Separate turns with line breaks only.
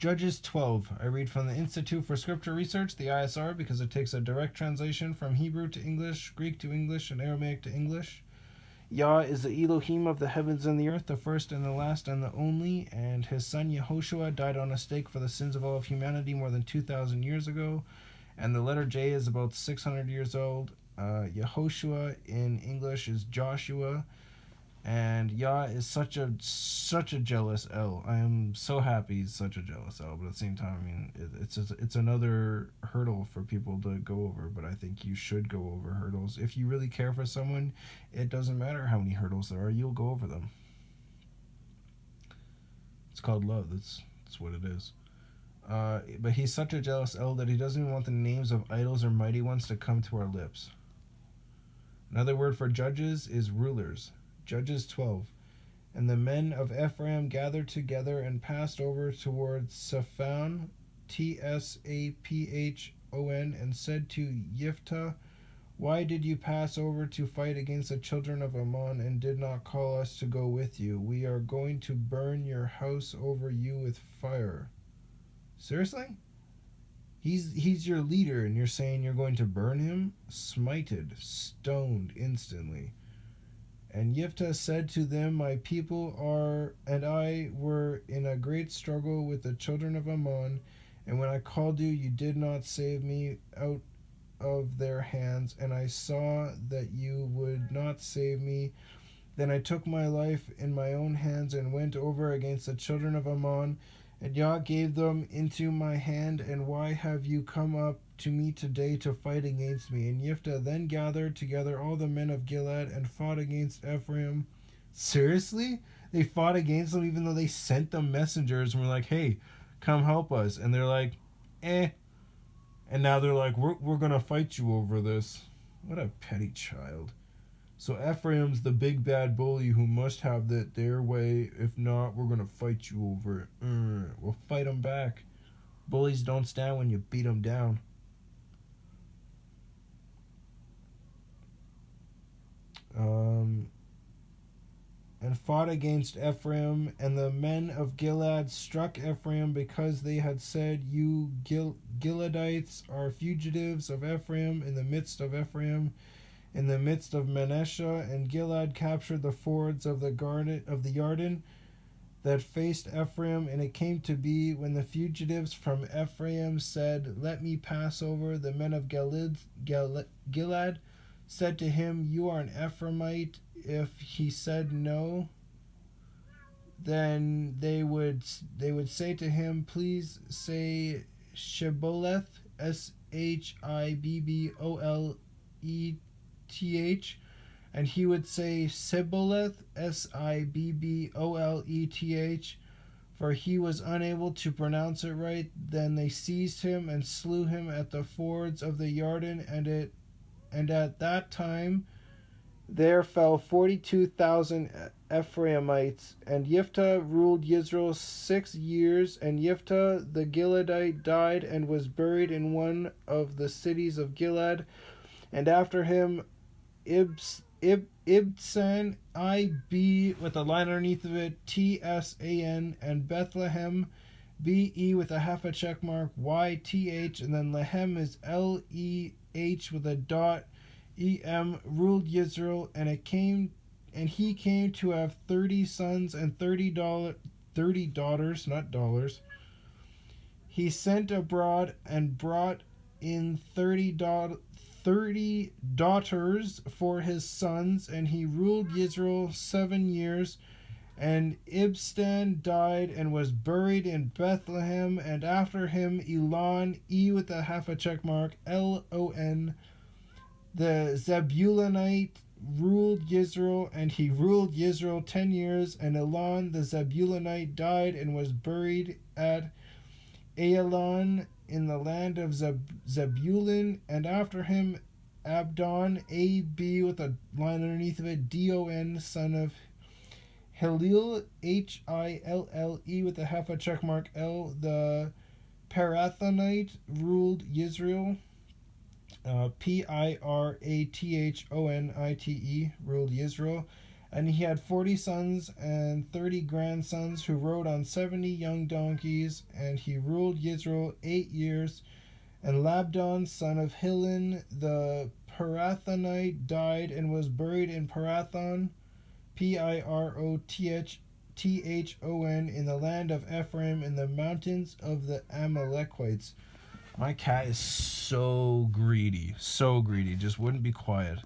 Judges 12. I read from the Institute for Scripture Research, the ISR, because it takes a direct translation from Hebrew to English, Greek to English, and Aramaic to English. Yah is the Elohim of the heavens and the earth, the first and the last and the only, and his son Yehoshua died on a stake for the sins of all of humanity more than 2,000 years ago, and the letter J is about 600 years old. Yehoshua in English is Joshua, and Yah is such a jealous L. I am so happy he's such a jealous L, but at the same time, I mean, it's another hurdle for people to go over. But I think you should go over hurdles if you really care for someone. It doesn't matter how many hurdles there are; you'll go over them. It's called love. That's what it is. But he's such a jealous L that he doesn't even want the names of idols or mighty ones to come to our lips. Another word for judges is rulers. Judges 12. And the men of Ephraim gathered together and passed over towards Saphon, Tsaphon, and said to Yiftah, why did you pass over to fight against the children of Ammon and did not call us to go with you? We are going to burn your house over you with fire. Seriously? He's your leader and you're saying you're going to burn him? Smited, stoned instantly. And Yiftah said to them, my people and I were in a great struggle with the children of Ammon, and when I called you, you did not save me out of their hands, and I saw that you would not save me. Then I took my life in my own hands and went over against the children of Ammon, and Yah gave them into my hand, and why have you come up to me today to fight against me? And Yiftah then gathered together all the men of Gilead and fought against Ephraim. Seriously? They fought against them even though they sent them messengers and were like, hey, come help us. And they're like, eh. And now they're like, we're going to fight you over this. What a petty child. So Ephraim's the big bad bully who must have that their way. If not, we're going to fight you over it. We'll fight them back. Bullies don't stand when you beat them down. And fought against Ephraim, and the men of Gilead struck Ephraim because they had said, you Gileadites are fugitives of Ephraim in the midst of Ephraim. In the midst of Manasseh, and Gilead captured the fords of the Yarden that faced Ephraim. And it came to be, when the fugitives from Ephraim said, let me pass over, the men of Gilead said to him, you are an Ephraimite. If he said no, then they would say to him, please say Shibboleth, Shibboleth, and he would say Sibboleth, Sibboleth, for he was unable to pronounce it right. Then they seized him and slew him at the fords of the Yarden, and at that time there fell 42,000 Ephraimites. And Yiftah ruled Israel 6 years, and Yiftah the Gileadite died and was buried in one of the cities of Gilead. And after him, Ibsan, I-B with a line underneath of it, T-S-A-N, and Bethlehem, B-E with a half a check mark, Y-T-H, and then Lehem is L-E-H with a dot, E-M, ruled Israel, and he came to have 30 sons and 30 daughters, not dollars. He sent abroad and brought in 30 daughters for his sons, and he ruled Israel 7 years. And Ibstan died and was buried in Bethlehem, and after him Elon, E with a half a check mark, L-O-N, the Zebulunite, ruled Israel, and he ruled Israel 10 years. And Elon the Zebulunite died and was buried at Aelon in the land of Zebulun, and after him Abdon, A-B with a line underneath of it, D-O-N, son of Hillel, H-I-L-L-E with a half a check mark, L, the Parathonite, ruled Israel, P-I-R-A-T-H-O-N-I-T-E, ruled Israel. And he had 40 sons and 30 grandsons who rode on 70 young donkeys, and he ruled Israel 8 years. And Labdon, son of Hilon the Pirathonite, died and was buried in Pirathon, Pirothon, in the land of Ephraim, in the mountains of the Amalekites. My cat is so greedy, just wouldn't be quiet.